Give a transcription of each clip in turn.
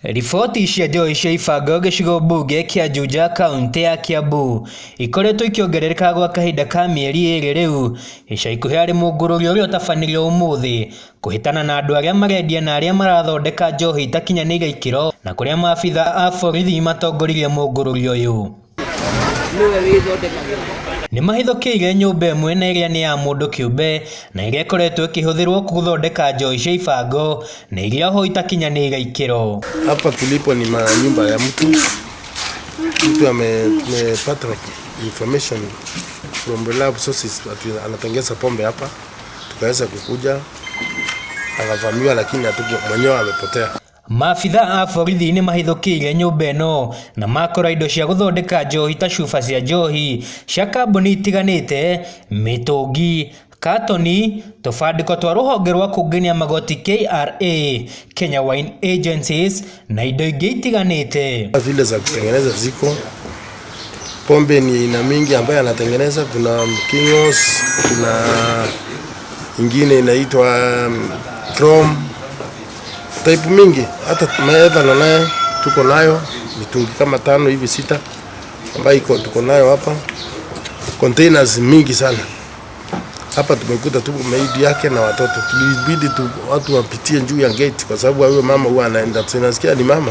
Riboti cia njohi cia ibango gĩcigo mbunge kĩa Juja kaunti ya Kiambu ikoretwo ikiongerereka gwa kahinda ka mĩeri ĩrĩ rĩu. Ica ikuhĩ harĩ mũngũrũrio ũrĩa ũtabanirio ũmũthĩ kũhĩtana na andũ arĩa marendia na arĩa marathondeka njohi itakinyanĩire ikĩro, na kũrĩa maabitha a borithi matongoririe mũngũrũrio ũyũ. Nĩ mahithũkĩire nyũmba ĩmwe na ĩrĩa nĩ ya mũndũ kĩũmbe na ĩrĩa ĩkoretwo ĩkĩhũthĩrwo gũthondeka njohi cia ibango na iria ho itakinyanĩire ikĩro. Hapa tulipo ni nyumba ya mtu amepata information from reliable sources anatengeza pombe hapa, tukaweza kukuja akavamiwa, lakini mwenyewe amepotea. Maabitha a borithi nĩ mahithũkĩire nyũmba ĩno na makora indo cia gũthondeka njohi ta cuba cia njohi cia kambuni itiganĩte, mĩtũngi, katoni, tũbandĩko twa rũhonge rwa kũngania magoti KRA, Kenya Wine Agencies na indo ingĩ itiganĩte. Vile za kutengeneza ziko pombe ni aina mingi ambayo anatengeneza. Kuna Kingos, kuna ingine inaitwa Chrome, type mingi. Hata ethanol naye tuko nayo mitungi kama 5 hivi 6 ambayo tuko nayo hapa, containers mingi sana. Hapa tumekuta tu maidi yake na watoto. Tulibidi watu wapitie juu ya gate kwa sababu huyo mama huwa anaenda, tunasikia ni mama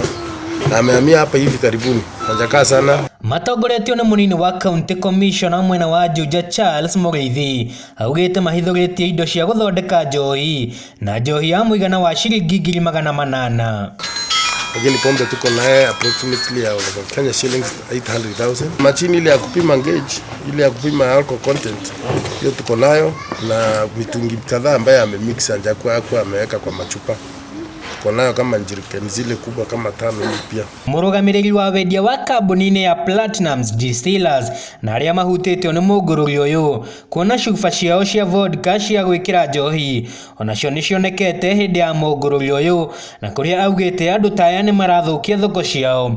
na amehamia hapa hivi karibuni, hajakaa sana. Matongoretio nĩ mũnini wa county commissioner mwena wa Juja Charles Mũgĩithi augĩte mahithũrĩtie indo cia gũthondeka njohi na njohi ya mũigana wa ciringi 800,000. Lakini pombe tuko naye approximately ya Kenya shillings 800,000. Machini ile ya kupima gauge, ile ya kupima alcohol content, hiyo tuko nayo, na mitungi kadhaa ambaye amemix hajakuwa ameweka kwa machupa. Tuko nayo kama jerrycan zile kubwa kama 5 hivi pia. Mũrũgamĩrĩri wa wendia wa kambuni ya Platinums Distillers na arĩa mahutĩtio nĩ mũngũrũrio ũyũ kuona cuba ciao cia vodka cia gwĩkĩra njohi onacio nĩcionekete hĩndĩ ya mũngũrũrio ũyũ, na kũrĩa augĩte andũ ta aya nĩ marathũkia thoko ciao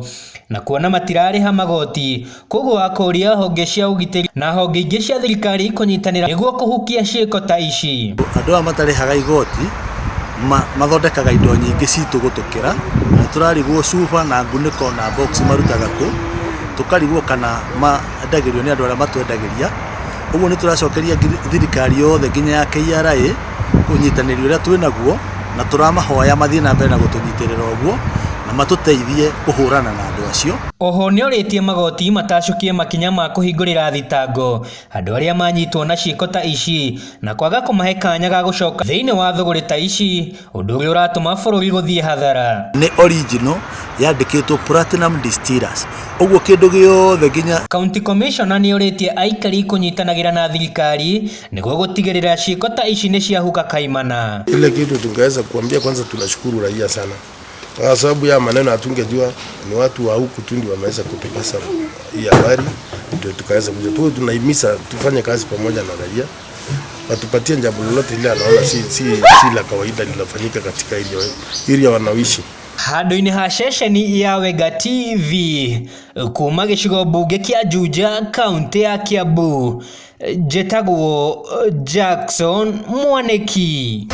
na kuona matirarĩha magoti, koguo akũria honge cia ũgitĩri na honge ingĩ cia thirikari kũnyitanĩra nĩguo kũhukia ciĩko ta ici. Andũ aya matarĩhaga igoti mathondekaga indo nyingĩ citũ gũtũkĩra, na tũrarigwo cuba na ngunĩko na box marutaga kũ, tũkarigwo kana maendagĩrio nĩ andũ arĩa matwendagĩria. Ũguo nĩ tũracokeria thirikari yothe nginya ya KRA kũnyitanĩria ũrĩa twĩnaguo, na tũramahoya mathiĩ na mbere na gũtũnyitĩrĩra ũguo na matũteithie kũhũrana na andũ acio. Oho nĩ orĩtie magoti matacukie makinya ma kũhingũrĩra thitango andũ arĩa manyitwo na ciĩko ta ici na kwaga kũmahe kanya ga gũcoka thĩinĩ wa thũgũrĩ ta ici, ũndũ ũrĩa ũratũma bũrũri gũthiĩ hathara. Nĩ original yandĩkĩtwo Platinum Distillers, ũguo kĩndũ gĩothe nginya. County Commissioner nĩ orĩtie aikari kũnyitanagĩra na thirikari nĩguo gũtigĩrĩra ciĩko ta ici nĩ ciahuka kaimana. Ile kitu tungeweza kuambia, kwanza tunashukuru raia sana kwa sababu ya maneno hatungejua, ni watu wa huku tu ndio wameweza kutupasa hii habari, ndio tukaweza kuja tu. Tunahimiza tufanye kazi pamoja na raia, watupatie jambo lolote ile anaona si la kawaida linafanyika katika area wanaoishi. Handũ-inĩ ha ceceni ya Wega TV kuma gĩcigo mbunge kĩa Juja kaunti ya Kiambu, njĩtagwo Jackson Mwanĩki.